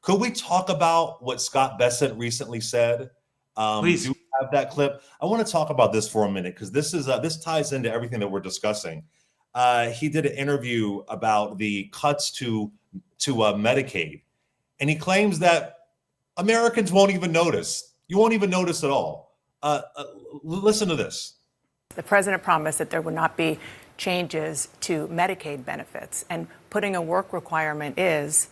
Could we talk about what Scott Bessent recently said? Please. Do you have that clip? I want to talk about this for a minute because this ties into everything that we're discussing. He did an interview about the cuts to Medicaid, and he claims that Americans won't even notice. You won't even notice at all. Listen to this. The president promised that there would not be changes to Medicaid benefits, and putting a work requirement is,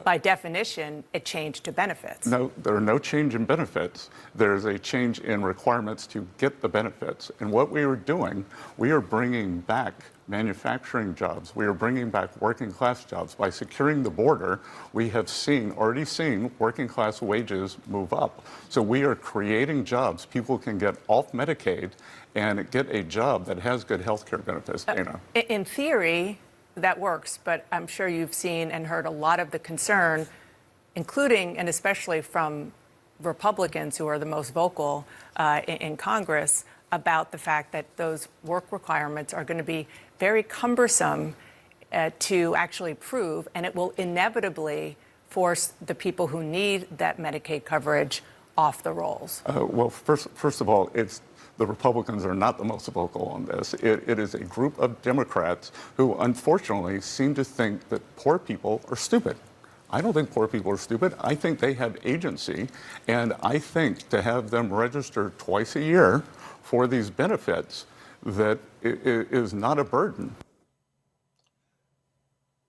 by definition, a change to benefits. No, there are no change in benefits. There's a change in requirements to get the benefits. And what we are doing, we are bringing back manufacturing jobs. We are bringing back working class jobs. By securing the border, we have already seen working class wages move up. So we are creating jobs. People can get off Medicaid and get a job that has good health care benefits, Dana. In theory, that works, but I'm sure you've seen and heard a lot of the concern, including and especially from Republicans who are the most vocal in Congress, about the fact that those work requirements are going to be very cumbersome to actually prove, and it will inevitably force the people who need that Medicaid coverage off the rolls. Well, first of all, the Republicans are not the most vocal on this. It is a group of Democrats who unfortunately seem to think that poor people are stupid. I don't think poor people are stupid. I think they have agency, and I think to have them register twice a year for these benefits, that is not a burden.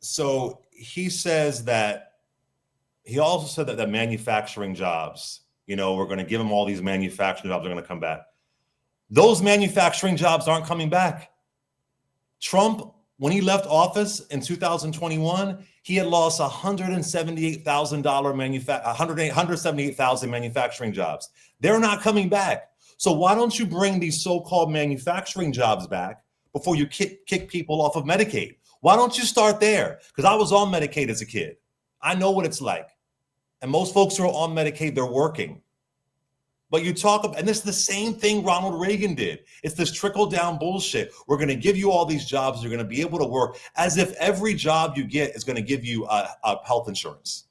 So he says that, he also said that the manufacturing jobs, we're going to give them all these manufacturing jobs, are going to come back. Those manufacturing jobs aren't coming back. Trump, when he left office in 2021, he had lost 178,000 manufacturing jobs. They're not coming back. So why don't you bring these so-called manufacturing jobs back before you kick people off of Medicaid? Why don't you start there? Because I was on Medicaid as a kid. I know what it's like. And most folks who are on Medicaid, they're working. But you talk about, and this is the same thing Ronald Reagan did. It's this trickle-down bullshit. We're going to give you all these jobs. You're going to be able to work, as if every job you get is going to give you health insurance.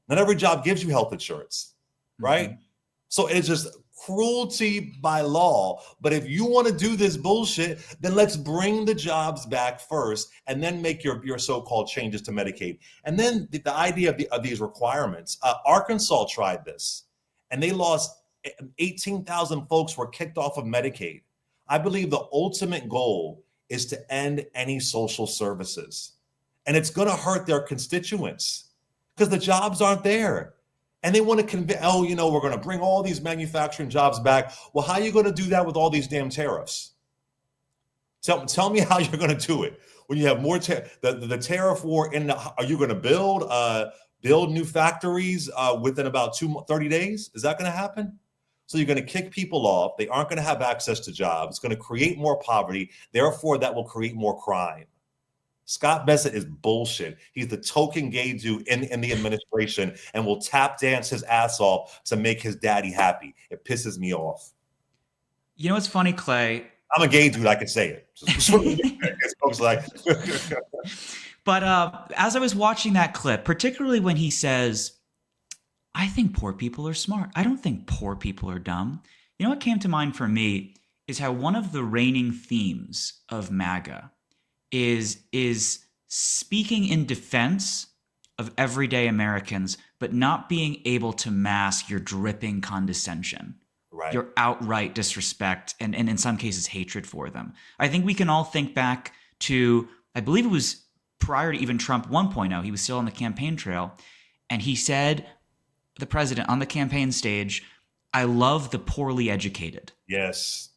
Not every job gives you health insurance, right? Mm-hmm. So it's just cruelty by law. But if you want to do this bullshit, then let's bring the jobs back first and then make your so-called changes to Medicaid. And then the idea of these requirements. Arkansas tried this, and they lost 18,000 folks were kicked off of Medicaid. I believe the ultimate goal is to end any social services. And it's going to hurt their constituents because the jobs aren't there. And they want to convince, we're going to bring all these manufacturing jobs back. Well, how are you going to do that with all these damn tariffs? Tell me how you're going to do it. When you have more the tariff war, are you going to build new factories within about 30 days? Is that going to happen? So you're going to kick people off. They aren't going to have access to jobs. It's going to create more poverty. Therefore, that will create more crime. Scott Bessent is bullshit. He's the token gay dude in the administration and will tap dance his ass off to make his daddy happy. It pisses me off. You know what's funny, Clay? I'm a gay dude. I can say it. Folks like. But as I was watching that clip, particularly when he says, I think poor people are smart. I don't think poor people are dumb. You know what came to mind for me is how one of the reigning themes of MAGA is speaking in defense of everyday Americans, but not being able to mask your dripping condescension, right, your outright disrespect, and in some cases hatred for them. I think we can all think back to, I believe it was prior to even Trump 1.0, he was still on the campaign trail, and he said, the president on the campaign stage, I love the poorly educated. Yes.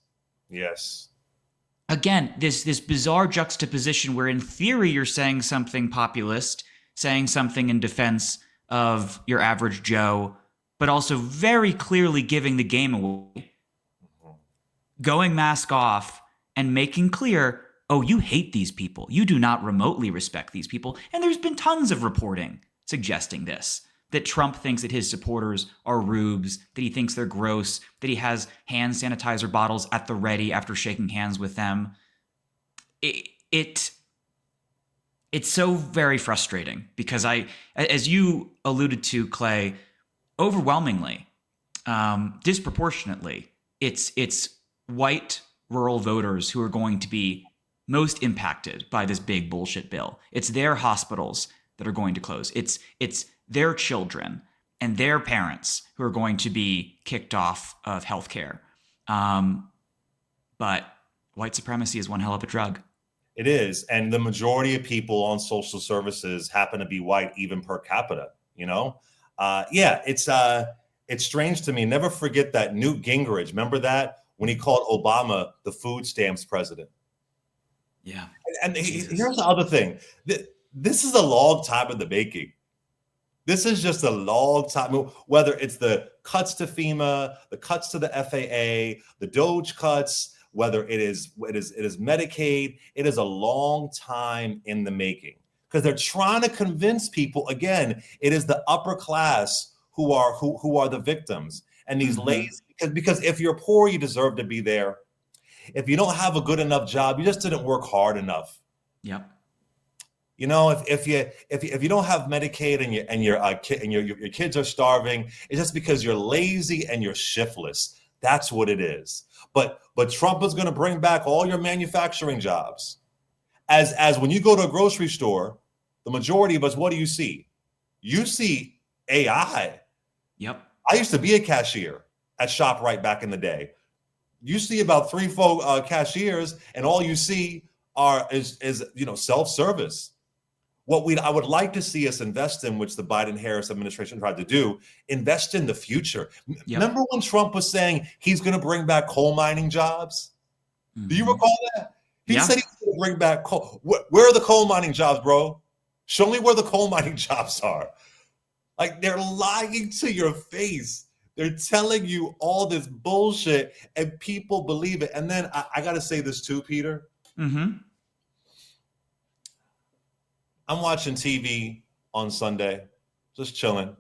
Again, this bizarre juxtaposition where in theory you're saying something populist, saying something in defense of your average Joe, but also very clearly giving the game away, going mask off and making clear, oh, you hate these people. You do not remotely respect these people. And there's been tons of reporting suggesting this, that Trump thinks that his supporters are rubes, that he thinks they're gross, that he has hand sanitizer bottles at the ready after shaking hands with them. it's so very frustrating because as you alluded to, Clay, overwhelmingly, disproportionately, it's white rural voters who are going to be most impacted by this big bullshit bill. It's their hospitals that are going to close. It's their children and their parents who are going to be kicked off of healthcare. But white supremacy is one hell of a drug. It is. And the majority of people on social services happen to be white, even per capita, you know? It's strange to me. Never forget that Newt Gingrich, remember that? When he called Obama the food stamps president. Yeah. And here's the other thing. This is a long time in the making. This is just a long time, whether it's the cuts to FEMA, the cuts to the FAA, the Doge cuts, whether it is Medicaid, it is a long time in the making because they're trying to convince people, again, it is the upper class who are the victims. And these lazy, because if you're poor, you deserve to be there. If you don't have a good enough job, you just didn't work hard enough. Yep. You know, if you don't have Medicaid and your kids are starving, it's just because you're lazy and you're shiftless. That's what it is. But Trump is going to bring back all your manufacturing jobs. As when you go to a grocery store, the majority of us, what do you see? You see AI. Yep. I used to be a cashier at ShopRite back in the day. You see about 3-4 cashiers, and all you see is self-service. What I would like to see us invest in, which the Biden-Harris administration tried to do, invest in the future. Yep. Remember when Trump was saying he's going to bring back coal mining jobs? Do you recall that? He said he's going to bring back coal. Where are the coal mining jobs, bro? Show me where the coal mining jobs are. Like, they're lying to your face. They're telling you all this bullshit, and people believe it. And then I got to say this too, Peter. I'm watching TV on Sunday, just chilling.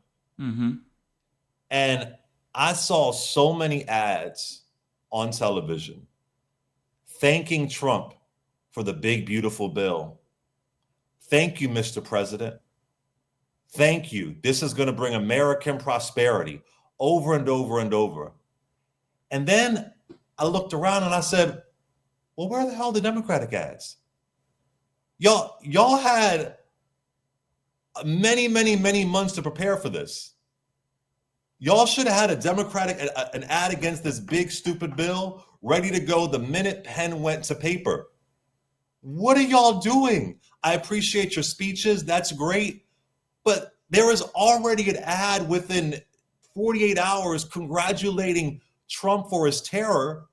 And I saw so many ads on television thanking Trump for the big, beautiful bill. Thank you, Mr. President. Thank you. This is going to bring American prosperity, over and over and over. And then I looked around and I said, well, where the hell are the Democratic ads? Y'all had many, many, many months to prepare for this. Y'all should have had an ad against this big, stupid bill ready to go the minute pen went to paper. What are y'all doing? I appreciate your speeches. That's great. But there is already an ad within 48 hours congratulating Trump for his terror.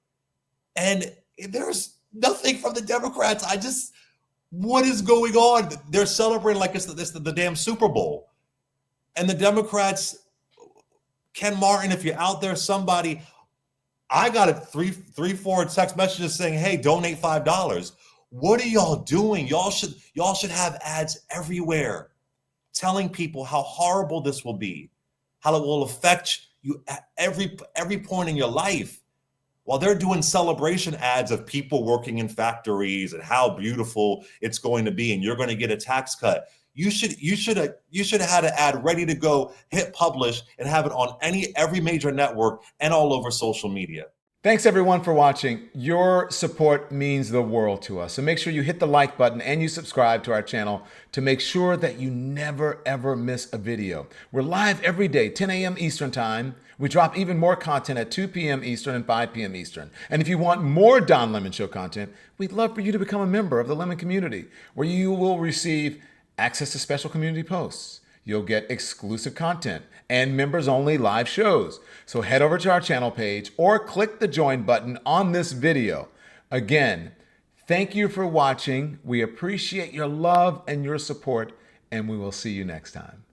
And there's nothing from the Democrats. What is going on? They're celebrating like it's the damn Super Bowl. And the Democrats, Ken Martin, if you're out there, somebody, I got 4 text messages saying, hey, donate $5. What are y'all doing? Y'all should have ads everywhere telling people how horrible this will be, how it will affect you at every point in your life. While they're doing celebration ads of people working in factories and how beautiful it's going to be, and you're going to get a tax cut, you should have had an ad ready to go, hit publish, and have it on every major network and all over social media. Thanks everyone for watching. Your support means the world to us. So make sure you hit the like button and you subscribe to our channel to make sure that you never ever miss a video. We're live every day, 10 a.m. Eastern time. We drop even more content at 2 p.m. Eastern and 5 p.m. Eastern. And if you want more Don Lemon Show content, we'd love for you to become a member of the Lemon community, where you will receive access to special community posts. You'll get exclusive content and members-only live shows. So head over to our channel page or click the join button on this video. Again, thank you for watching. We appreciate your love and your support, and we will see you next time.